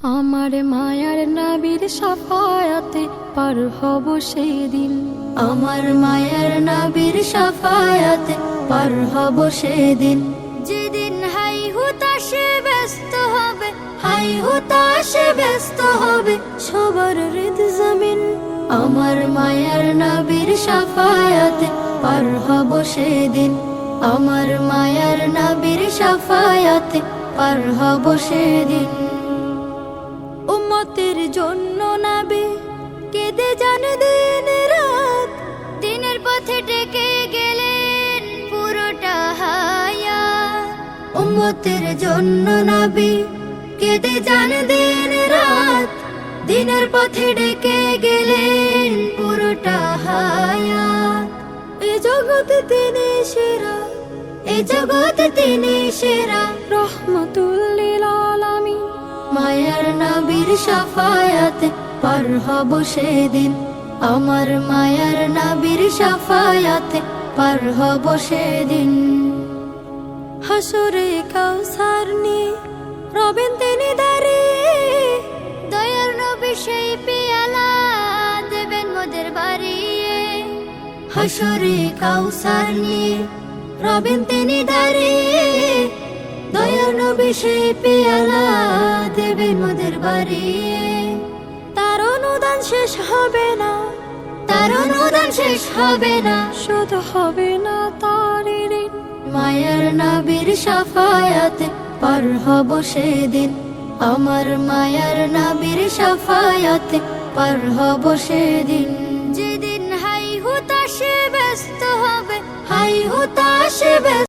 আমার মায়ার নবীর শাফায়াতে পার হব সেদিন। আমার মায়ার নবীর শাফায়াতে পার হব সেদিন। যেদিন হাই হুতাশে ব্যস্ত হবে, হাই হুতাশে ব্যস্ত হবে সবার হৃদ জমিন। আমার মায়ার নবীর শাফায়াতে পার হব সেদিন। আমার মায়ার নবীর শাফায়াতে পার হব সেদিন। উম্মতের জন্য নবী কেঁদে যান দিন রাত, দিনের পথে ডেকে গেলেন পুরোটা হায়াত। উম্মতের জন্য নবী কেঁদে যান দিন রাত, দিনের পথে ডেকে গেলেন পুরোটা হায়াত। এ জগতে তিনি সেরা, এ জগতে তিনি সেরা, রহমাতুল লিল আলামিন। মায়ার নবীর শাফায়াতে পার হব সেদিন। আমার মায়ার নবীর শাফায়াতে পার হব সেদিন। হাসরে কাউসার নিয়ে রবেন তিনি দাঁড়িয়ে, দয়ার নবী সেই পেয়ালা দেবেন মোদের বাড়িয়ে। হাসরে কাউসার নিয়ে রবেন তিনি দাঁড়িয়ে, দয়ার নবী সেই পেয়ালা দেবেন মোদের বাড়িয়ে। তার অনুদান শেষ হবে না, তার অনুদান শেষ হবে না, শোধ হবে না তার ঋণ। মায়ার নবীর শাফায়াতে পার হব সেদিন। আমার মায়ার নবীর শাফায়াতে পার হব সেদিন। যেদিন হাই হুতাশে ব্যস্ত হবে, হাই হুতাশে ব্যস্ত